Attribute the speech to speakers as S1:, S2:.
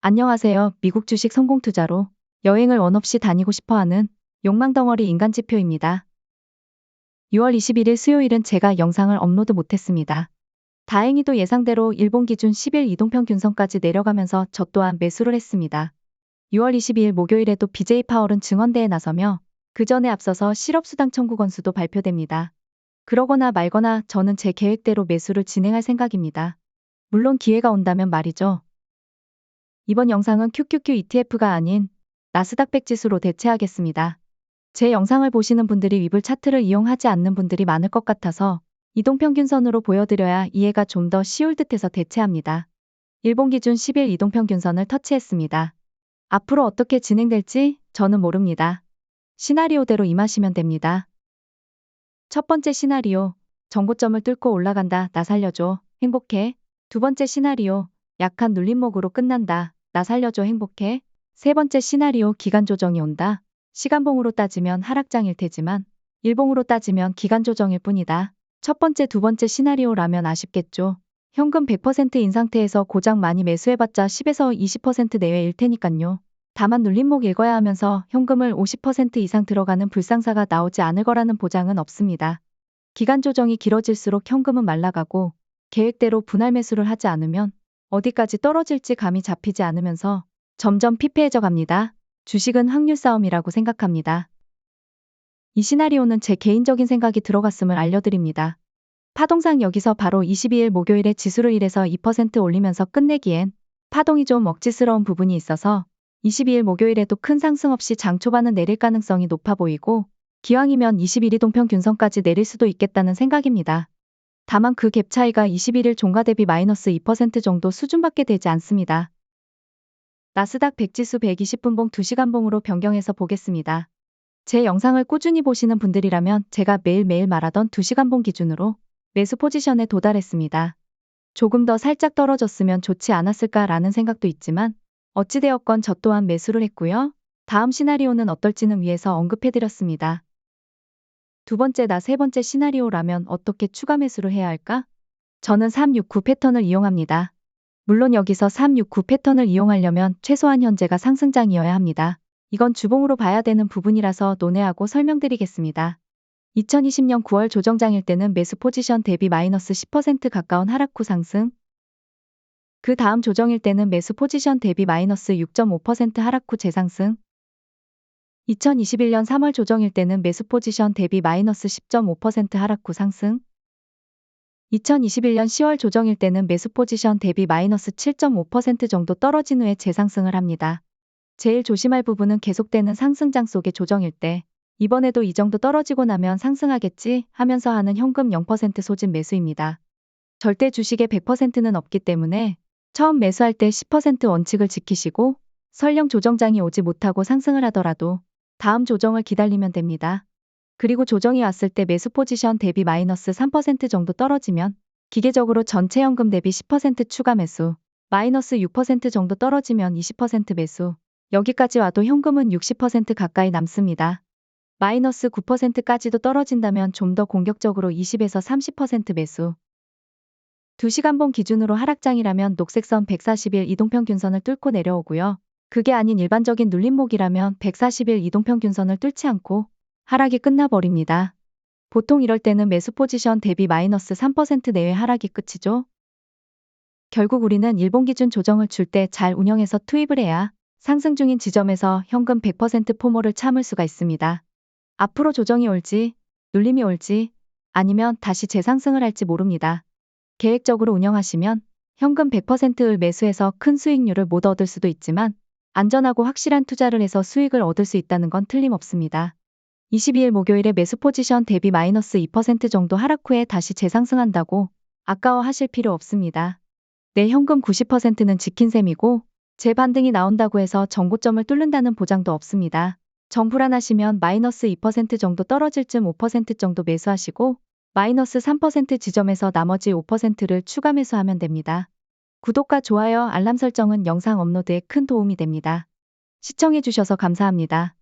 S1: 안녕하세요. 미국 주식 성공 투자로 여행을 원 없이 다니고 싶어하는 욕망덩어리 인간지표입니다. 6월 21일 수요일은 제가 영상을 업로드 못했습니다. 다행히도 예상대로 일본 기준 10일 이동평균선까지 내려가면서 저 또한 매수를 했습니다. 6월 22일 목요일에도 BJ 파월은 증언대에 나서며 그 전에 앞서서 실업수당 청구 건수도 발표됩니다. 그러거나 말거나 저는 제 계획대로 매수를 진행할 생각입니다. 물론 기회가 온다면 말이죠. 이번 영상은 QQQ ETF가 아닌 나스닥 100 지수로 대체하겠습니다. 제 영상을 보시는 분들이 위블 차트를 이용하지 않는 분들이 많을 것 같아서 이동평균선으로 보여드려야 이해가 좀 더 쉬울 듯해서 대체합니다. 일본 기준 10일 이동평균선을 터치했습니다. 앞으로 어떻게 진행될지 저는 모릅니다. 시나리오대로 임하시면 됩니다. 첫 번째 시나리오, 정고점을 뚫고 올라간다. 나 살려줘. 행복해. 두 번째 시나리오, 약한 눌림목으로 끝난다. 나 살려줘. 행복해. 세 번째 시나리오, 기간 조정이 온다. 시간봉으로 따지면 하락장일 테지만 일봉으로 따지면 기간 조정일 뿐이다. 첫 번째, 두 번째 시나리오라면 아쉽겠죠. 현금 100%인 상태에서 고작 많이 매수해봤자 10에서 20% 내외일 테니깐요. 다만 눌림목 읽어야 하면서 현금을 50% 이상 들어가는 불상사가 나오지 않을 거라는 보장은 없습니다. 기간 조정이 길어질수록 현금은 말라가고 계획대로 분할 매수를 하지 않으면 어디까지 떨어질지 감이 잡히지 않으면서 점점 피폐해져 갑니다. 주식은 확률 싸움이라고 생각합니다. 이 시나리오는 제 개인적인 생각이 들어갔음을 알려드립니다. 파동상 여기서 바로 22일 목요일에 지수를 1에서 2% 올리면서 끝내기엔 파동이 좀 억지스러운 부분이 있어서 22일 목요일에도 큰 상승 없이 장 초반은 내릴 가능성이 높아 보이고 기왕이면 21일 이동평균선까지 내릴 수도 있겠다는 생각입니다. 다만 그 갭 차이가 21일 종가 대비 마이너스 2% 정도 수준밖에 되지 않습니다. 나스닥 100 지수 120분봉 2시간봉으로 변경해서 보겠습니다. 제 영상을 꾸준히 보시는 분들이라면 제가 매일매일 말하던 2시간봉 기준으로 매수 포지션에 도달했습니다. 조금 더 살짝 떨어졌으면 좋지 않았을까라는 생각도 있지만 어찌되었건 저 또한 매수를 했고요. 다음 시나리오는 어떨지는 위에서 언급해드렸습니다. 두 번째나 세 번째 시나리오라면 어떻게 추가 매수를 해야 할까? 저는 369 패턴을 이용합니다. 물론 여기서 369 패턴을 이용하려면 최소한 현재가 상승장이어야 합니다. 이건 주봉으로 봐야 되는 부분이라서 논외하고 설명드리겠습니다. 2020년 9월 조정장일 때는 매수 포지션 대비 마이너스 10% 가까운 하락 후 상승, 그 다음 조정일 때는 매수 포지션 대비 마이너스 6.5% 하락 후 재상승, 2021년 3월 조정일 때는 매수 포지션 대비 마이너스 10.5% 하락 후 상승, 2021년 10월 조정일 때는 매수 포지션 대비 마이너스 7.5% 정도 떨어진 후에 재상승을 합니다. 제일 조심할 부분은 계속되는 상승장 속의 조정일 때 이번에도 이 정도 떨어지고 나면 상승하겠지 하면서 하는 현금 0% 소진 매수입니다. 절대 주식의 100%는 없기 때문에 처음 매수할 때 10% 원칙을 지키시고 설령 조정장이 오지 못하고 상승을 하더라도 다음 조정을 기다리면 됩니다. 그리고 조정이 왔을 때 매수 포지션 대비 마이너스 3% 정도 떨어지면 기계적으로 전체 현금 대비 10% 추가 매수, 마이너스 6% 정도 떨어지면 20% 매수, 여기까지 와도 현금은 60% 가까이 남습니다. 마이너스 9%까지도 떨어진다면 좀 더 공격적으로 20에서 30% 매수. 2시간봉 기준으로 하락장이라면 녹색선 140일 이동평균선을 뚫고 내려오고요. 그게 아닌 일반적인 눌림목이라면 140일 이동평균선을 뚫지 않고 하락이 끝나버립니다. 보통 이럴 때는 매수 포지션 대비 마이너스 3% 내외 하락이 끝이죠. 결국 우리는 일본 기준 조정을 줄 때 잘 운영해서 투입을 해야 상승 중인 지점에서 현금 100% 포모를 참을 수가 있습니다. 앞으로 조정이 올지, 눌림이 올지, 아니면 다시 재상승을 할지 모릅니다. 계획적으로 운영하시면 현금 100%를 매수해서 큰 수익률을 못 얻을 수도 있지만 안전하고 확실한 투자를 해서 수익을 얻을 수 있다는 건 틀림없습니다. 22일 목요일에 매수 포지션 대비 마이너스 2% 정도 하락 후에 다시 재상승한다고 아까워하실 필요 없습니다. 내 현금 90%는 지킨 셈이고 제 반등이 나온다고 해서 정고점을 뚫는다는 보장도 없습니다. 정불안하시면 마이너스 2% 정도 떨어질 쯤 5% 정도 매수하시고 마이너스 3% 지점에서 나머지 5%를 추가 매수하면 됩니다. 구독과 좋아요, 알람 설정은 영상 업로드에 큰 도움이 됩니다. 시청해주셔서 감사합니다.